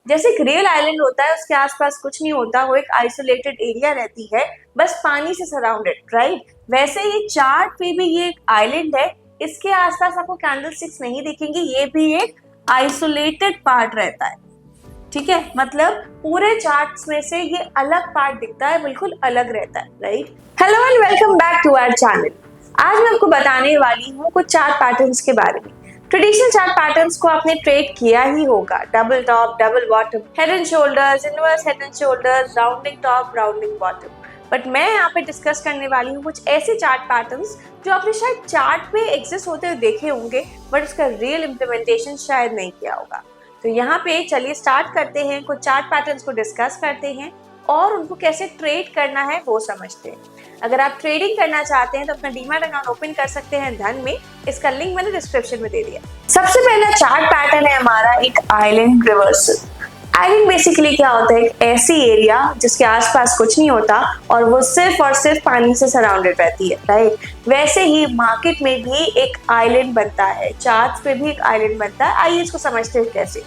जैसे एक real island होता है, उसके आसपास कुछ नहीं होता, वो एक आइसोलेटेड एरिया रहती है, बस पानी से सराउंडेड, राइट। वैसे ही चार्ट पे भी ये एक आइलैंड है, इसके आसपास आपको कैंडल स्टिक्स नहीं दिखेंगे, ये भी एक आइसोलेटेड पार्ट रहता है, ठीक है। मतलब पूरे चार्ट्स में से ये अलग पार्ट दिखता है, बिल्कुल अलग रहता है, right. Hello and welcome back to our channel. आज मैं आपको बताने वाली हूँ कुछ चार्ट पैटर्न्स के बारे में। ट्रेडिशनल चार्ट पैटर्न्स को आपने ट्रेड किया ही होगा, double top, double bottom, head and shoulders, inverse head and shoulders, rounding top, rounding bottom. But मैं यहाँ पे डिस्कस करने वाली हूँ कुछ ऐसे चार्ट पैटर्न्स जो आपने शायद चार्ट पे एग्जिस्ट होते हुए देखे होंगे, बट उसका रियल इम्प्लीमेंटेशन शायद नहीं किया होगा। तो यहाँ पे चलिए स्टार्ट करते हैं, कुछ चार्ट पैटर्न्स को डिस्कस करते हैं और उनको कैसे ट्रेड करना है वो समझते हैं। अगर आप ट्रेडिंग करना चाहते हैं तो अपना डीमैट अकाउंट ओपन कर सकते हैं धन में, इसका लिंक मैंने डिस्क्रिप्शन में दे दिया। सबसे पहला चार्ट पैटर्न है हमारा एक आइलैंड रिवर्सल। आइलैंड बेसिकली क्या होता है, एक ऐसी एरिया जिसके आसपास कुछ नहीं होता और वो सिर्फ और सिर्फ पानी से सराउंडेड रहती है, राइट। वैसे ही मार्केट में भी एक आइलैंड बनता है, चार्ट्स पे भी एक आइलैंड बनता है। आइए इसको समझते हैं कैसे।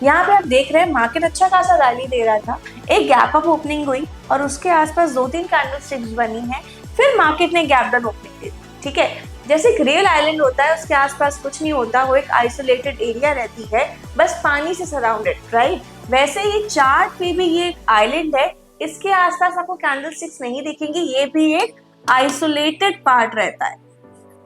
यहाँ पे आप देख रहे हैं मार्केट अच्छा खासा रैली दे रहा था, एक गैप अप ओपनिंग हुई और उसके आसपास 2-3 कैंडल स्टिक्स बनी है, फिर मार्केट ने गैप डाउन ओपनिंग दी, ठीक है। जैसे एक रियल आइलैंड होता है, उसके आसपास कुछ नहीं होता, वो एक आइसोलेटेड एरिया रहती है, बस पानी से सराउंडेड, राइट। वैसे ही चार्ट पे भी ये एक आइलैंड है, इसके आसपास आपको कैंडल स्टिक्स नहीं दिखेंगे, ये भी एक आइसोलेटेड पार्ट रहता है,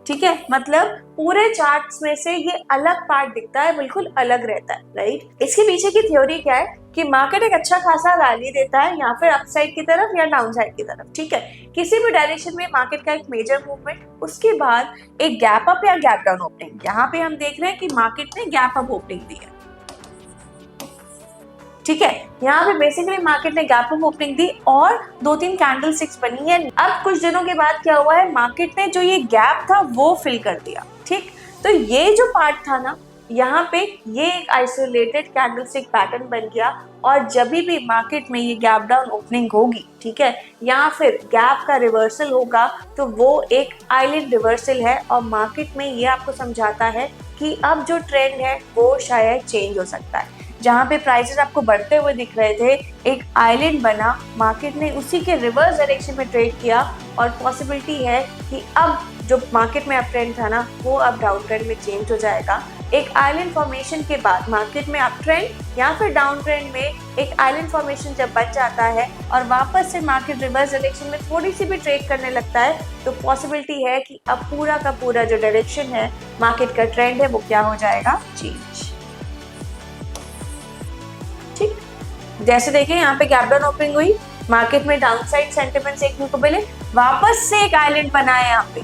ठीक है। मतलब पूरे चार्ट्स में से ये अलग पार्ट दिखता है, बिल्कुल अलग रहता है, राइट। इसके पीछे की थ्योरी क्या है कि मार्केट एक अच्छा खासा रैली देता है, या फिर अपसाइड की तरफ या डाउन साइड की तरफ, ठीक है। किसी भी डायरेक्शन में मार्केट का एक मेजर मूवमेंट, उसके बाद एक गैप अप या गैप डाउन ओपनिंग। यहाँ पे हम देख रहे हैं कि मार्केट ने गैप अप ओपनिंग दी है, ठीक है। यहाँ पे बेसिकली मार्केट ने गैप अप ओपनिंग दी और 2-3 कैंडल स्टिक्स बनी है। अब कुछ दिनों के बाद क्या हुआ है, मार्केट ने जो ये गैप था वो फिल कर दिया, ठीक। तो ये जो पार्ट था ना, यहाँ पे ये एक आइसोलेटेड कैंडल स्टिक पैटर्न बन गया और जब भी मार्केट में ये गैप डाउन ओपनिंग होगी, ठीक है, या फिर गैप का रिवर्सल होगा, तो वो एक आइलैंड रिवर्सल है और मार्केट में ये आपको समझाता है कि अब जो ट्रेंड है वो शायद चेंज हो सकता है। जहाँ पे प्राइसेस आपको बढ़ते हुए दिख रहे थे, एक आइलैंड बना, मार्केट ने उसी के रिवर्स डायरेक्शन में ट्रेड किया और पॉसिबिलिटी है कि अब जो मार्केट में अप ट्रेंड था ना, वो अब डाउन ट्रेंड में चेंज हो जाएगा। एक आइलैंड फॉर्मेशन के बाद मार्केट में अप ट्रेंड या फिर डाउन ट्रेंड में एक आइलैंड फॉर्मेशन जब बन जाता है और वापस से मार्केट रिवर्स डायरेक्शन में थोड़ी सी भी ट्रेड करने लगता है, तो पॉसिबिलिटी है कि अब पूरा का पूरा जो डायरेक्शन है मार्केट का ट्रेंड है वो क्या हो जाएगा, चेंज। जैसे देखिए यहाँ पे गैप डाउन ओपनिंग हुई, मार्केट में डाउनसाइड सेंटिमेंट्स देखने को मिले, वापस से एक आइलैंड बना है यहाँ पे,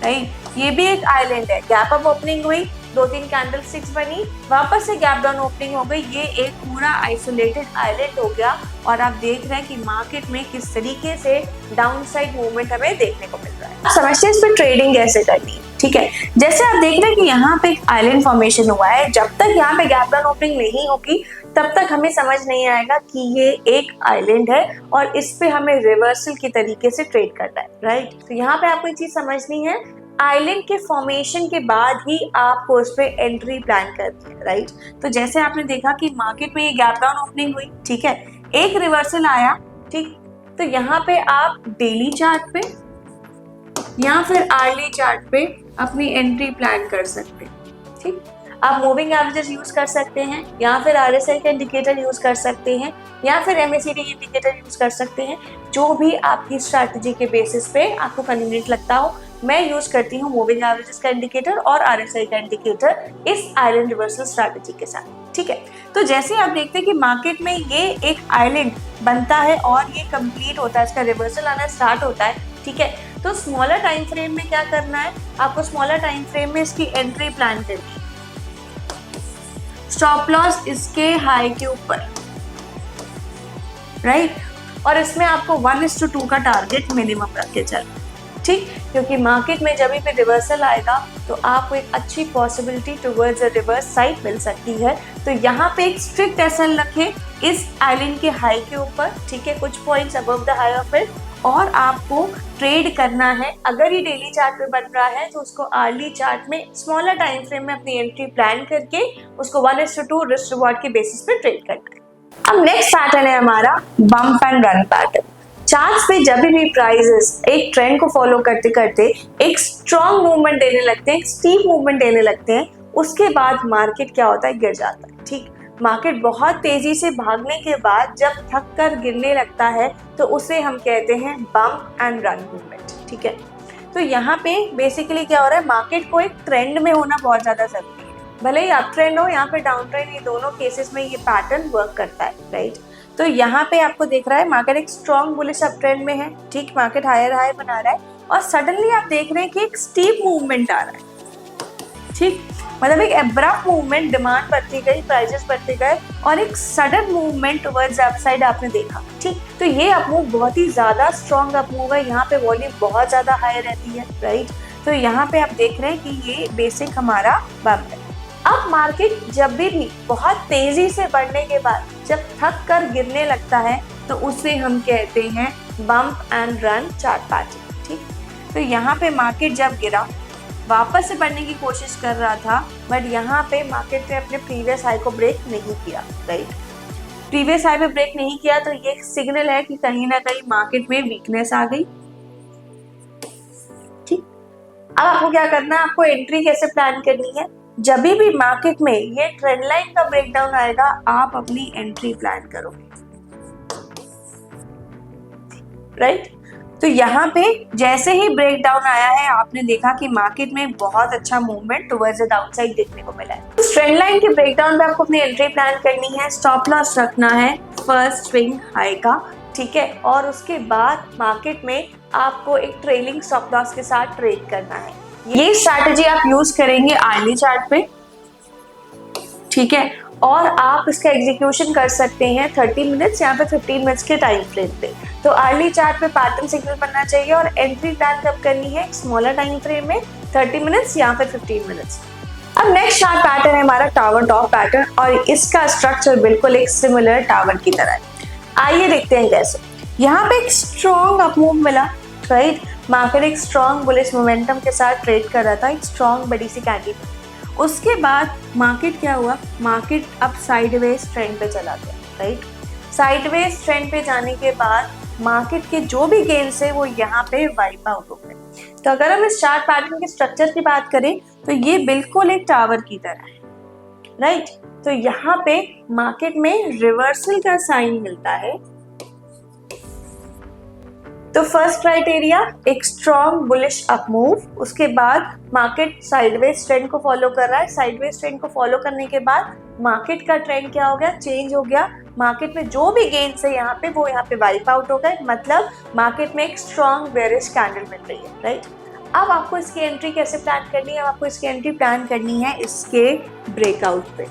राइट। ये भी एक आइलैंड है, गैप अप ओपनिंग हुई, 2-3 कैंडल स्टिक्स बनी, वापस से गैप डाउन ओपनिंग हो गई, ये एक पूरा आइसोलेटेड आइलैंड हो गया। और आप देख रहे हैं कि मार्केट में किस तरीके से डाउनसाइड मूवमेंट हमें देखने को मिल रहा है। समझते हैं इस पर ट्रेडिंग कैसे करनी है, ठीक है। जैसे आप देख रहे हैं कि यहाँ पे एक आइलैंड फॉर्मेशन हुआ है, जब तक यहाँ पे गैप डाउन ओपनिंग नहीं होगी तब तक हमें समझ नहीं आएगा कि ये एक आइलैंड है और इस पे हमें रिवर्सल के तरीके से ट्रेड करना है, राइट। तो यहाँ पे आपको एक चीज समझनी है, आइलैंड के फॉर्मेशन के बाद ही आपको उस पे एंट्री प्लान करनी है, राइट। तो जैसे आपने देखा कि मार्केट में ये गैप डाउन ओपनिंग हुई, ठीक है, एक रिवर्सल आया, ठीक। तो यहाँ पे आप डेली चार्ट पे या फिर आर्ली चार्ट पे अपनी एंट्री प्लान कर सकते हैं, ठीक। आप मूविंग एवरेजेस यूज कर सकते हैं या फिर RSI का इंडिकेटर यूज कर सकते हैं या फिर MACD इंडिकेटर यूज कर सकते हैं, जो भी आपकी स्ट्रैटेजी के बेसिस पे आपको कन्वीनियंट लगता हो। मैं यूज करती हूँ मूविंग एवरेजेस का इंडिकेटर और RSI का इंडिकेटर इस आइलैंड रिवर्सल स्ट्रैटेजी के साथ, ठीक है। तो जैसे आप देखते हैं कि मार्केट में ये एक आइलैंड बनता है और ये कंप्लीट होता है, इसका रिवर्सल आना स्टार्ट होता है, ठीक है। तो स्मॉलर टाइम फ्रेम में क्या करना है, आपको स्मॉलर टाइम फ्रेम में इसकी एंट्री प्लान करनी है। स्टॉप लॉस इसके हाई के ऊपर, राइट। और इसमें आपको 1:2 का टारगेट मिनिमम रख के चलना, ठीक। क्योंकि मार्केट में जब भी रिवर्सल आएगा तो आपको एक अच्छी possibility towards a reverse side मिल सकती है। तो यहाँ पे एक स्ट्रिक्ट एसएल रखें इस आइलैंड के हाई के ऊपर, ठीक है, कुछ points above the high of it, और आपको ट्रेड करना है। अगर ये डेली चार्ट पे बन रहा है तो उसको आर्ली चार्ट में स्मॉलर टाइम फ्रेम में अपनी एंट्री प्लान करके उसको 1:2 रिस्क रिवॉर्ड के बेसिस पे ट्रेड करना है, अब नेक्स्ट पैटर्न है हमारा bump and run pattern. Charts पे जब भी प्राइसेस एक ट्रेंड को फॉलो करते करते एक स्ट्रॉन्ग मूवमेंट देने लगते हैं, एक स्टीप मूवमेंट देने लगते हैं, उसके बाद मार्केट क्या होता है, गिर जाता है। ठीक, मार्केट बहुत तेजी से भागने के बाद जब थक कर गिरने लगता है तो उसे हम कहते हैं बम्प एंड रन मूवमेंट। ठीक है, तो यहाँ पे बेसिकली क्या हो रहा है, मार्केट को एक ट्रेंड में होना बहुत ज्यादा जरूरी है। भले ही अप ट्रेंड हो, यहाँ पे डाउन ट्रेंड, ये दोनों केसेस में ये पैटर्न वर्क करता है, राइट। तो यहाँ पे आपको देख रहा है मार्केट एक स्ट्रॉन्ग बुलिश अप ट्रेंड में है। ठीक, मार्केट हायर हाई बना रहा है और सडनली आप देख रहे हैं कि एक स्टीप मूवमेंट आ रहा है। ठीक, मतलब एक एब्रप्ट मूवमेंट, डिमांड बढ़ती गई, प्राइसेस बढ़ते गए और एक सडन मूवमेंट टुवर्ड्स अपसाइड आपने देखा। ठीक, तो ये अप मूव बहुत ही ज्यादा स्ट्रॉन्ग अप मूव है, यहाँ पे वॉल्यूम बहुत ज्यादा हाई रहती है, राइट। तो यहाँ पे आप देख रहे हैं कि ये बेसिक हमारा बम्प है। अब मार्केट जब भी बहुत तेजी से बढ़ने के बाद जब थक कर गिरने लगता है तो उसे हम कहते हैं bump and run chart pattern. ठीक, तो यहाँ पे मार्केट जब गिरा, वापस से बढ़ने की कोशिश कर रहा था, बट यहाँ पे मार्केट ने अपने प्रीवियस हाई को ब्रेक नहीं किया, राइट। प्रीवियस हाई पे ब्रेक नहीं किया तो ये सिग्नल है कि कहीं ना कहीं मार्केट में वीकनेस आ गई। ठीक, अब आपको क्या करना है, आपको एंट्री कैसे प्लान करनी है। जब भी मार्केट में ये ट्रेंड लाइन का ब्रेकडाउन आएगा, आप अपनी एंट्री प्लान करोगे, राइट। तो यहाँ पे जैसे ही ब्रेकडाउन आया है, आपने देखा कि मार्केट में बहुत अच्छा मूवमेंट टुवर्ड्स द डाउनसाइड देखने को मिला है। इस ट्रेंड लाइन के ब्रेकडाउन पे आपको अपनी एंट्री प्लान करनी है, स्टॉप लॉस रखना है फर्स्ट स्विंग हाई का। ठीक है, और उसके बाद मार्केट में आपको एक ट्रेलिंग स्टॉप लॉस के साथ ट्रेड करना है। ये स्ट्रैटेजी आप यूज करेंगे आर्ली चार्ट पे। ठीक है, और आप इसका एग्जीक्यूशन कर सकते हैं 30 मिनट्स या फिर 15 मिनट्स के टाइम फ्रेम पे। तो अर्ली चार्ट पे पैटर्न सिग्नल बनना चाहिए और एंट्री प्लान कब करनी है, स्मॉलर टाइम फ्रेम में 30 मिनट्स या फिर 15 मिनट्स। अब नेक्स्ट चार्ट पैटर्न है हमारा टावर टॉप पैटर्न और इसका स्ट्रक्चर बिल्कुल एक सिमिलर टावर की तरह है। आइए देखते हैं कैसे। यहाँ पे एक स्ट्रॉन्ग अप मूव मिला, राइट। मार्केट एक स्ट्रॉन्ग बुलिश मोमेंटम के साथ ट्रेड कर रहा था, एक स्ट्रॉन्ग बड़ी सी कैंडल। उसके बाद मार्केट क्या हुआ, मार्केट अब साइडवेज ट्रेंड पे चला गया, राइट। साइडवेज ट्रेंड पे जाने के बाद मार्केट के जो भी गेन्स है वो यहाँ पे वाइप आउट हो गए। तो अगर हम इस चार्ट पैटर्न के स्ट्रक्चर की बात करें तो ये बिल्कुल एक टावर की तरह है, राइट। तो यहाँ पे मार्केट में रिवर्सल का साइन मिलता है। तो फर्स्ट क्राइटेरिया एक स्ट्रॉन्ग बुलिश अप मूव, उसके बाद मार्केट साइडवेज ट्रेंड को फॉलो कर रहा है। साइडवेज ट्रेंड को फॉलो करने के बाद मार्केट का ट्रेंड क्या हो गया, चेंज हो गया। मार्केट में जो भी गेन्स है यहाँ पे वो यहाँ पे वाइप आउट हो गए, मतलब मार्केट में एक स्ट्रॉन्ग बेयरिश कैंडल मिल रही है, राइट। अब आपको इसकी एंट्री कैसे प्लान करनी है, आपको इसकी एंट्री प्लान करनी है इसके ब्रेकआउट पे।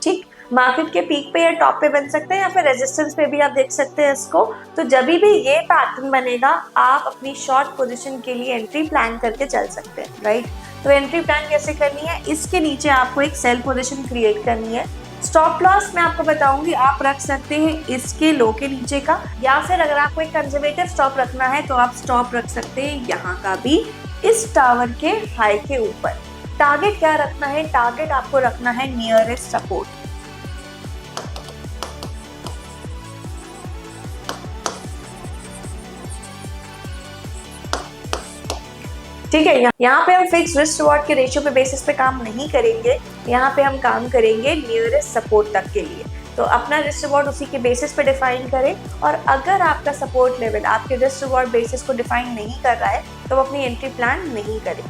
ठीक, मार्केट के पीक पे या टॉप पे बन सकते हैं या फिर रेजिस्टेंस पे भी आप देख सकते हैं इसको। तो जब भी ये पैटर्न बनेगा आप अपनी शॉर्ट पोजीशन के लिए एंट्री प्लान करके चल सकते हैं, राइट। तो एंट्री प्लान कैसे करनी है, इसके नीचे आपको एक सेल पोजीशन क्रिएट करनी है। स्टॉप लॉस मैं आपको बताऊंगी, आप रख सकते हैं इसके लो के नीचे का, या फिर अगर आपको एक कंजर्वेटिव स्टॉप रखना है तो आप स्टॉप रख सकते हैं यहाँ का भी, इस टावर के हाई के ऊपर। टारगेट क्या रखना है, टारगेट आपको रखना है नियरेस्ट सपोर्ट। ठीक है, यहाँ पे हम फिक्स रिस्क रिवॉर्ड के रेशियो पे बेसिस पे काम नहीं करेंगे, यहाँ पे हम काम करेंगे नियरेस्ट सपोर्ट तक के लिए। तो अपना रिस्क रिवॉर्ड उसी के बेसिस पे डिफाइन करें, और अगर आपका सपोर्ट लेवल आपके रिस्क रिवॉर्ड बेसिस को डिफाइन नहीं कर रहा है तो अपनी एंट्री प्लान नहीं करें।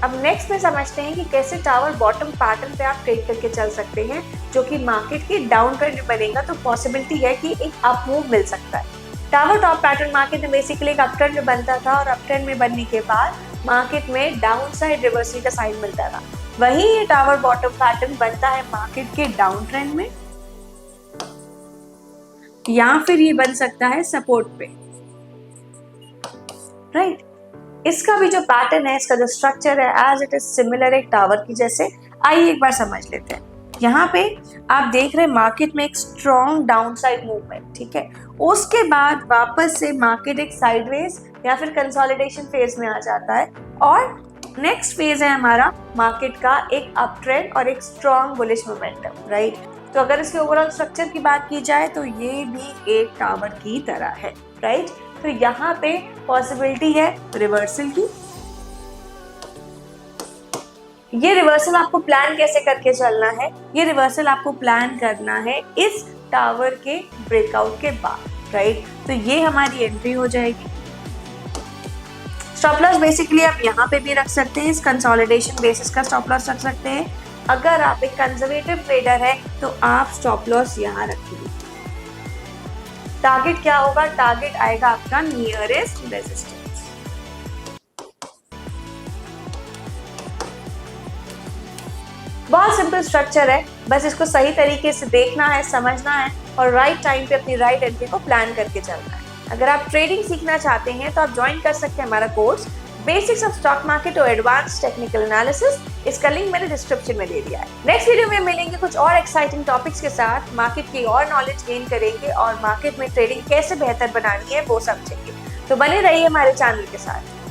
अब नेक्स्ट में समझते हैं कि कैसे टावर बॉटम पैटर्न पे आप ट्रेड करके चल सकते हैं, जो कि मार्केट की डाउन ट्रेंड बनेगा तो पॉसिबिलिटी है कि एक अप मूव मिल सकता है। टावर टॉप पैटर्न मार्केट में बेसिकली एक अप ट्रेंड में बनता था और अप ट्रेंड में बनने के बाद मार्केट में डाउन साइड रिवर्सल का साइन मिलता था। वही ये टावर बॉटम पैटर्न बनता है मार्केट के डाउन ट्रेंड में, या फिर ये बन सकता है सपोर्ट पे, राइट। इसका भी जो पैटर्न है, इसका जो स्ट्रक्चर है, एज इट इज सिमिलर एक टावर की जैसे। आइए एक बार समझ लेते हैं। यहाँ पे आप देख रहे हैं मार्केट में एक स्ट्रॉन्ग डाउन साइड मूवमेंट, ठीक है। उसके बाद वापस से मार्केट एक साइडवेज या फिर कंसोलिडेशन फेज में आ जाता है और नेक्स्ट फेज है हमारा मार्केट का एक अप ट्रेंड और एक स्ट्रॉन्ग बुलिश मोमेंटम, राइट। तो अगर इसके ओवरऑल स्ट्रक्चर की बात की जाए तो ये भी एक टावर की तरह है, राइट। तो यहाँ पे पॉसिबिलिटी है रिवर्सल की। ये रिवर्सल आपको प्लान कैसे करके चलना है, ये रिवर्सल आपको प्लान करना है इस टावर के ब्रेकआउट के बाद, राइट। तो ये हमारी एंट्री हो जाएगी। स्टॉप लॉस बेसिकली आप यहाँ पे भी रख सकते हैं, इस कंसोलिडेशन बेसिस का स्टॉप लॉस रख सकते हैं। अगर आप एक कंजर्वेटिव ट्रेडर है तो आप स्टॉप लॉस यहाँ रखिए। टारगेट क्या होगा, टारगेट आएगा आपका नियरेस्ट रेजिस्टेंस। बहुत सिंपल स्ट्रक्चर है, बस इसको सही तरीके से देखना है, समझना है और राइट टाइम पे अपनी राइट एंट्री को प्लान करके चलना है। अगर आप ट्रेडिंग सीखना चाहते हैं तो आप ज्वाइन कर सकते हैं हमारा course basics of stock market और एडवांस टेक्निकल एनालिसिस। इसका लिंक मैंने डिस्क्रिप्शन में दे दिया है। नेक्स्ट वीडियो में मिलेंगे कुछ और एक्साइटिंग टॉपिक्स के साथ, मार्केट की और नॉलेज गेन करेंगे और मार्केट में ट्रेडिंग कैसे बेहतर बनानी है वो समझेंगे। तो बने रहिए हमारे चैनल के साथ।